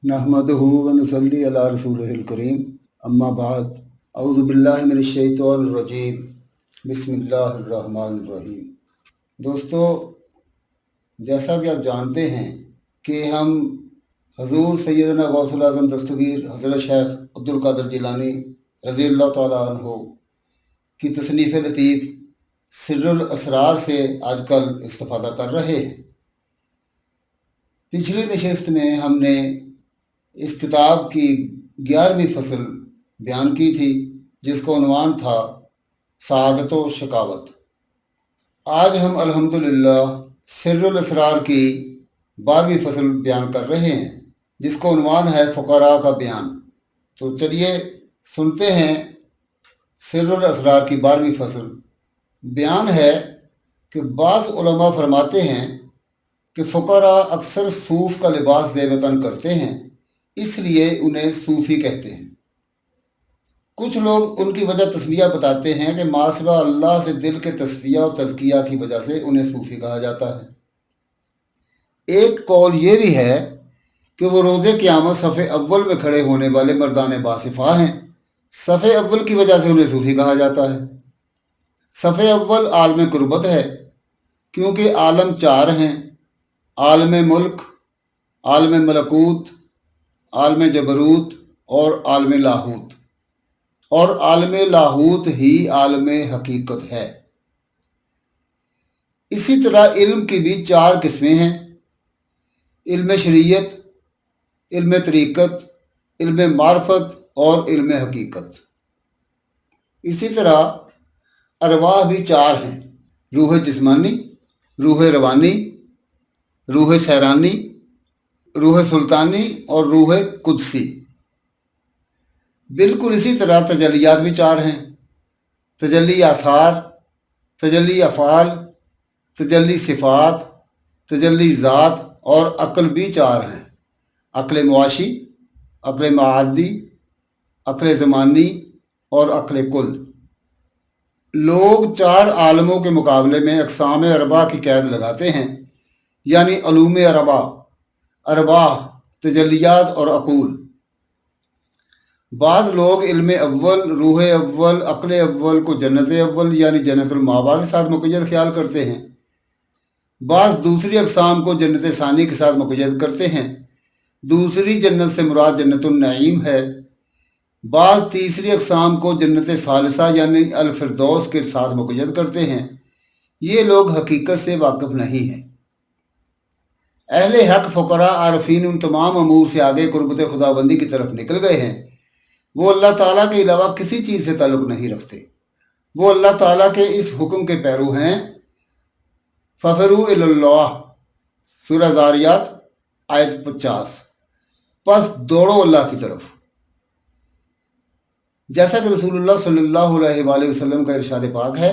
नहमदुहु व नुसल्ली अला रसूलिहिल करीम अम्मा बाद अऊज़ु बिल्लाहि मिनश शैतानिर रजीम बिस्मिल्लाहिर रहमानिर रहीम। दोस्तों, जैसा कि आप जानते हैं कि हम हजूर सैयदना गौसुल आज़म दस्तगीर हज़रत शेख अब्दुल कादिर जिलानी रज़ी अल्लाह तआला अन्हु की तसनीफ़ लतीफ़ सिर्रुल असरार से आजकल इस्तिफ़ादा कर रहे हैं। पिछली नशिस्त में हमने इस किताब की 11वीं फसल बयान की थी, जिसका उन्वान था सआदत व शकावत। आज हम अल्हम्दुलिल्लाह सिर्रुल असरार की 12वीं फसल बयान कर रहे हैं, जिसका उन्वान है फ़ुक़रा का बयान। तो चलिए सुनते हैं सिर्रुल असरार की 12वीं फसल। बयान है कि बाज़ उलमा फरमाते हैं कि फ़ुक़रा अक्सर सूफ़ का लिबास ज़ेबतन करते हैं, इसलिए उन्हें सूफ़ी कहते हैं। कुछ लोग उनकी वजह तस्बिया बताते हैं कि मासिवा अल्लाह से दिल के तस्बिया और तज़किया की वजह से उन्हें सूफ़ी कहा जाता है। एक कौल ये भी है कि वो रोज़े क़यामत सफ़े अव्वल में खड़े होने वाले मर्दान बासिफ़ा हैं। सफ़े अव्वल की वजह से उन्हें सूफ़ी कहा जाता है। सफ़े अव्वल आलम कुर्बत है, क्योंकि आलम 4 हैं: आलम मुल्क, आलम मलकूत, आलम जबरूत और आलम लाहूत। और आलम लाहूत ही आलम हकीकत है। इसी तरह इल्म की भी 4 किस्में हैं: इल्म शरीयत, इल्म तरीक़त, इल्म मार्फत और इल्म हकीकत। इसी तरह अरवाह भी 4 हैं: रूह जिस्मानी, रूह रवानी, रूह सैरानी, रूह सुल्तानी और रूह कुदसी। बिल्कुल इसी तरह तजलियात भी 4 हैं: तजल्ली आसार, तजल्ली अफ़ाल, तजल्ली सिफ़ात, तजल्ली ज़ात और अक्ल भी 4 हैं: अक्ल मुआशी, अक्ल मादी, अक्ल ज़मानी और अक्ल कुल। लोग 4 आलमों के मुकाबले में अक़साम अरबा की कैद लगाते हैं, यानी अलूम अरबा, अरवाह, तजलियात और अकूल। बाज़ लोग इल्म अव्वल, रूह अव्वल, अक्ल अव्वल को जन्नत अव्वल यानी जन्नतुल मावा के साथ मुक़य्यद ख्याल करते हैं। बाज़ दूसरी अक़साम को जन्नत सानी के साथ मुक़य्यद करते हैं। दूसरी जन्नत से मुराद जन्नतुन नईम है। बाज़ तीसरी अक़साम को जन्नत सालिसा यानी अल फिरदौस के साथ मुक़य्यद करते हैं। ये लोग हकीकत से वाकिफ़ नहीं हैं। अहले हक, फ़ुक़रा, आरफीन उन तमाम अमूर से आगे कुर्बत खुदाबंदी की तरफ निकल गए हैं। वो अल्लाह ताला के अलावा किसी चीज़ से ताल्लुक़ नहीं रखते। वो अल्लाह ताला के इस हुक्म के पैरू हैं: फ़फ़िरू इलल्लाह, सूरह ज़ारियात आयत 50। बस दौड़ो अल्लाह की तरफ। जैसा कि रसूलुल्लाह सल्लल्लाहु अलैहि वसल्लम का इरशाद पाक है,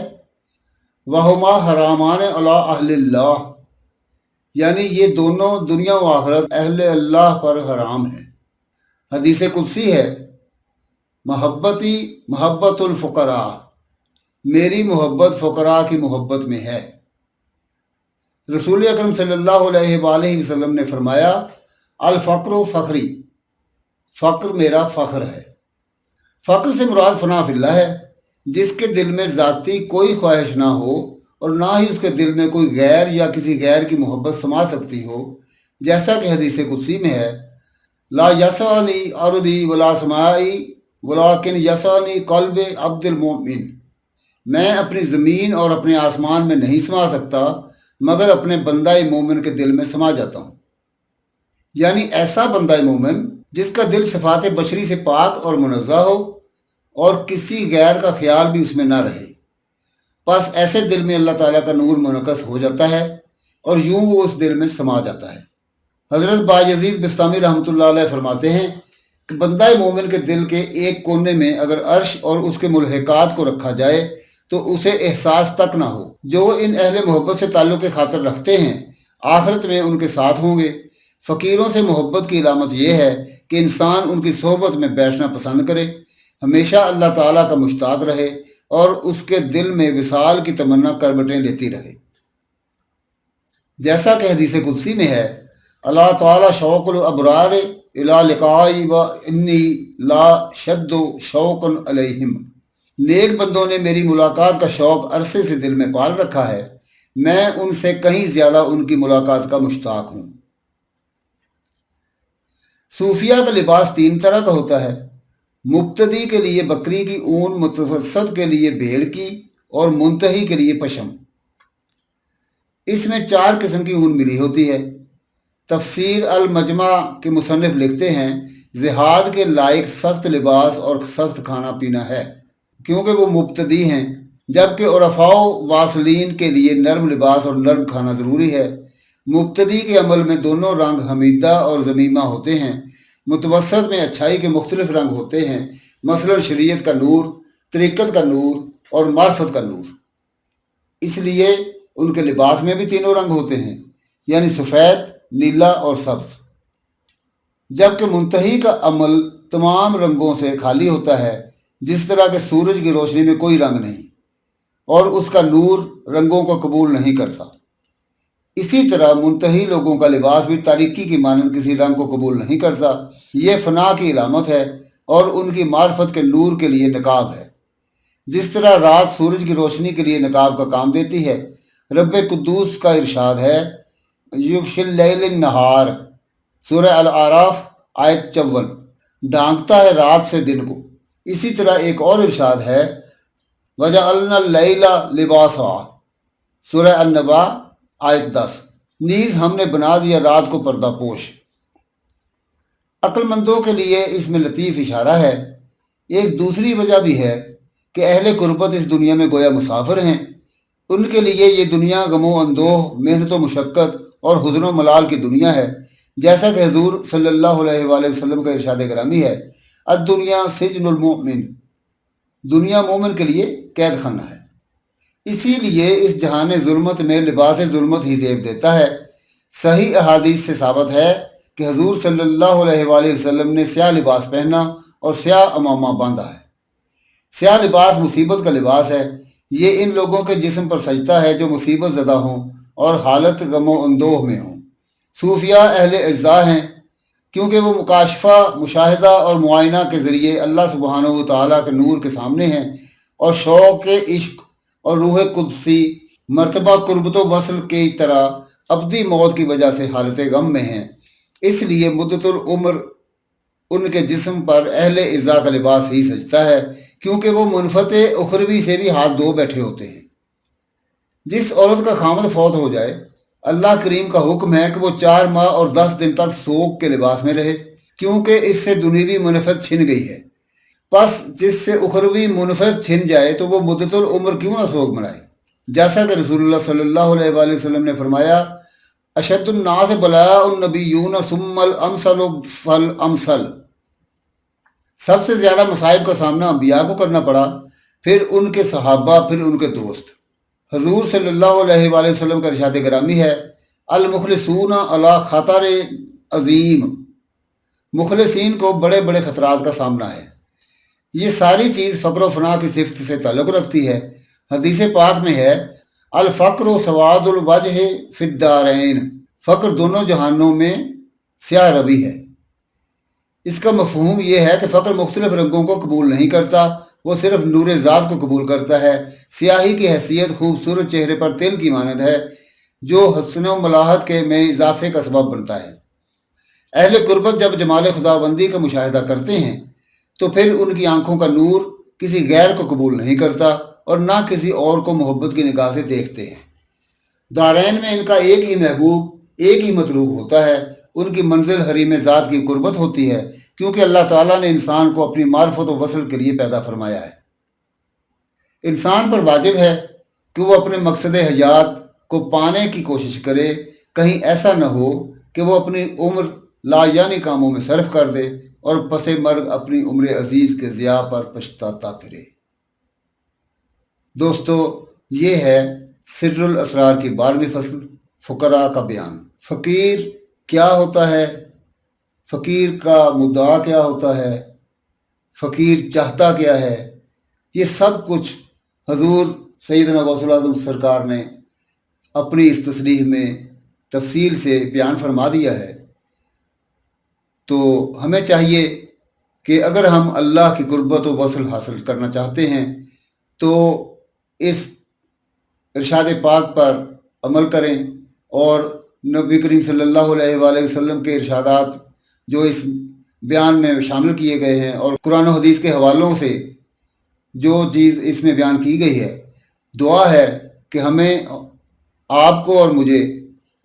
वहुमा हरामान अला अहलिल्लाह, यानी ये दोनों दुनिया व आखिरत अहले अल्लाह पर हराम है। हदीस कुदसी है, मोहब्बती मोहब्बतुल फ़ुक़रा, मेरी मोहब्बत फ़ुक़रा की मोहब्बत में है। रसूल अकरम सल्लल्लाहु अलैहि वसल्लम ने फरमाया, अल फ़क्र फ़खरी, फ़क्र मेरा फ़ख्र है। फ़क्र से मुराद फ़ना फ़िल्लाह है, जिसके दिल में ज़ाती कोई ख्वाहिश ना हो और ना ही उसके दिल में कोई गैर या किसी गैर की मोहब्बत समा सकती हो। जैसा कि हदीस कुदसी में है, ला यसानी अर्दी वला समाई वलाकिन यसानी क़ल्ब अब्दुल मोमिन, मैं अपनी ज़मीन और अपने आसमान में नहीं समा सकता, मगर अपने बंदा मोमिन के दिल में समा जाता हूँ। यानी ऐसा बंदा मोमिन जिसका दिल सिफ़ात बशरी से पाक और मुनज़्ज़ह हो और किसी गैर का ख्याल भी उसमें ना रहे। बस ऐसे दिल में अल्लाह ताला का नूर मुनक़्क़स हो जाता है और यूं वो उस दिल में समा जाता है। हज़रत बायज़ीद बिस्तामी रहमतुल्लाह अलैह फरमाते हैं कि बंदा मोमिन के दिल के एक कोने में अगर अर्श और उसके मुल्हिकात को रखा जाए तो उसे एहसास तक ना हो। जो इन अहले मोहब्बत से ताल्लुक़ के खातिर रखते हैं, आखिरत में उनके साथ होंगे। फ़कीरों से मोहब्बत की इलामत यह है कि इंसान उनकी सोहबत में बैठना पसंद करे, हमेशा अल्लाह ताला का मुश्ताक रहे और उसके दिल में विसाल की तमन्ना करवटें लेती रहे। जैसा कि हदीस कुदसी में है, अल्लाह ताला शौक़ुल अबरार इला लिकाई व इन्नी ला शद्दु शौकन अलैहिम। नेक बंदों ने मेरी मुलाकात का शौक़ अरसे से दिल में पाल रखा है, मैं उनसे कहीं ज़्यादा उनकी मुलाकात का मुश्ताक हूँ। सूफिया का लिबास तीन तरह का होता है। मुब्तदी के लिए बकरी की ऊन, मुतवस्सत के लिए भेड़ की और मुंतही के लिए पशम। इसमें चार किस्म की ऊन मिली होती है। तफसीर अल मजमा के मुसन्निफ लिखते हैं, जिहाद के लायक सख्त लिबास और सख्त खाना पीना है, क्योंकि वो मुब्तदी हैं, जबकि उरफाओ वासलीन के लिए नरम लिबास और नरम खाना ज़रूरी है। मुब्तदी के अमल में दोनों रंग हमीदा और ज़मीमा होते हैं। मुतवस्सत में अच्छाई के मुख्तलिफ रंग होते हैं, मसलन शरीयत का नूर, तरीक़त का नूर और मार्फत का नूर। इसलिए उनके लिबास में भी तीनों रंग होते हैं, यानी सफ़ेद, नीला और सब्ज़। जबकि मुंतही का अमल तमाम रंगों से खाली होता है, जिस तरह के सूरज की रोशनी में कोई रंग नहीं और उसका नूर रंगों को कबूल नहीं करता। इसी तरह मुंतही लोगों का लिबास भी तारीकी की मानद किसी रंग को कबूल नहीं करता। ये फना की इलामत है और उनकी मार्फत के नूर के लिए नकाब है। जिस तरह रात सूरज की रोशनी के लिए नकाब का काम देती है, रब कुद्दूस का इरशाद है, युगशिल लैल नहार, सूरह अल आराफ आयत 54, ढांकता है रात से दिन को। इसी तरह एक और इरशाद है, वजअलना लैला लिबासा, सूरह अन-नबा आयत 10, नीज हमने बना दिया रात को पर्दापोश। अक्लमंदों के लिए इसमें लतीफ़ इशारा है। एक दूसरी वजह भी है कि अहले कुर्बत इस दुनिया में गोया मुसाफिर हैं। उनके लिए ये दुनिया गमो अंदोह, मेहनत व मुशक्क़त और हुज़्न व मलाल की दुनिया है। जैसा कि हुज़ूर सल्लल्लाहु अलैहि वसल्लम का इरशाद ग्रामी है, अद-दुनिया सिजनुल मोमिन, दुनिया मोमिन के लिए कैद खाना है। इसीलिए इस जहान ज़ुल्मत में लिबास ज़ुल्मत ही ज़ेब देता है। सही अहादीस से साबित है कि हुज़ूर सल्लल्लाहु अलैहि वसल्लम ने स्याह लिबास पहना और स्याह अमामा बांधा है। स्याह लिबास मुसीबत का लिबास है। ये इन लोगों के जिस्म पर सजता है जो मुसीबत ज़दा हों और हालत गमो अंदोह में हों। सूफिया अहले इज़्ज़ा हैं, क्योंकि वो मुकाशफा, मुशाहिदा और मुआयना के ज़रिए अल्लाह सुब्हानहू व तआला के नूर के सामने हैं और शौक़ इश्क और रूह कुदसी मर्तबा कुर्बत वसल की तरह अब्दी मौत की वजह से हालत गम में हैं। इसलिए मुद्दतुल उम्र उनके जिस्म पर अहले इज़्ज़ा का लिबास ही सजता है, क्योंकि वो मुनफत उखरवी से भी हाथ धो बैठे होते हैं। जिस औरत का खामद फौत हो जाए, अल्लाह करीम का हुक्म है कि वो 4 माह और 10 दिन तक सोग के लिबास में रहे, क्योंकि इससे दुनियावी मुनफत छिन गई है। बस जिससे उखरवी मुनफत छिन जाए तो वो मुद्दतुल उम्र क्यों ना सोग मनाए। जैसा कि रसूलुल्लाह सल्लल्लाहु अलैहि वसल्लम ने फरमाया, अशद्दुन्नास बलाउन नबिय्यून सुम्मल अमसल फल अमसल, सबसे ज़्यादा मसाइब का सामना अंबिया को करना पड़ा, फिर उनके सहाबा, फिर उनके दोस्त। हुज़ूर सल्लल्लाहु अलैहि वसल्लम का इरशाद ग्रामी है, अल मुखलिसून अला खतर अज़ीम, मुखलिसीन को बड़े बड़े खतरात का सामना है। ये सारी चीज़ फ़क्र फना की सिफत से ताल्लुक़ रखती है। हदीस पाक में है, अल फ़क्र सवादुल वजह फिद्दारैन, फ़क्र दोनों जहानों में स्याह रवि है। इसका मफ़हूम यह है कि फ़क्र मुख्तलिफ रंगों को कबूल नहीं करता, वो सिर्फ नूर ज़ात को कबूल करता है। स्याही की हैसियत खूबसूरत चेहरे पर तिल की मानद है, जो हसन व मलाहत के में इजाफे का सबब बनता है। अहले कुर्बत जब जमाल खुदाबंदी का मुशाहिदा करते हैं तो फिर उनकी आंखों का नूर किसी गैर को कबूल नहीं करता और ना किसी और को मोहब्बत की निगाह से देखते हैं। दारैन में इनका एक ही महबूब, एक ही मतलूब होता है। उनकी मंजिल हरीम ज़ात की कुर्बत होती है, क्योंकि अल्लाह ताला ने इंसान को अपनी मार्फत व वसल के लिए पैदा फरमाया है। इंसान पर वाजिब है कि वो अपने मकसद हयात को पाने की कोशिश करे। कहीं ऐसा न हो कि वो अपनी उम्र लायानी कामों में सर्फ कर दे और पसे मर्ग अपनी उम्र अजीज़ के ज़िया पर पछताता फिरे। दोस्तों, ये है सिर्रुल असरार की 12वीं फसल, फ़ुकरा का बयान। फ़कीर क्या होता है, फ़कीर का मुद्दा क्या होता है, फ़कीर चाहता क्या है, ये सब कुछ हजूर सैयदना गौसुल आज़म सरकार ने अपनी इस तस्रीह में तफसील से बयान फरमा दिया है। تو ہمیں چاہیے کہ اگر ہم اللہ کی قربت و وصل حاصل کرنا چاہتے ہیں تو اس ارشاد پاک پر عمل کریں، اور نبی کریم صلی اللہ علیہ وآلہ وسلم کے ارشادات جو اس بیان میں شامل کیے گئے ہیں اور قرآن و حدیث کے حوالوں سے جو چیز اس میں بیان کی گئی ہے، دعا ہے کہ ہمیں، آپ کو اور مجھے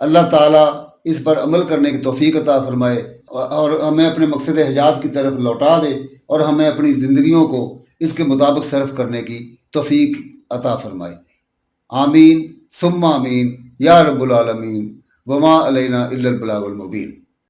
اللہ تعالیٰ اس پر عمل کرنے کی توفیق عطا فرمائے اور ہمیں اپنے مقصد حیات کی طرف لوٹا دے، اور ہمیں اپنی زندگیوں کو اس کے مطابق صرف کرنے کی توفیق عطا فرمائے۔ آمین ثم آمین یا رب العالمین، وما علینا الا البلاغ المبین۔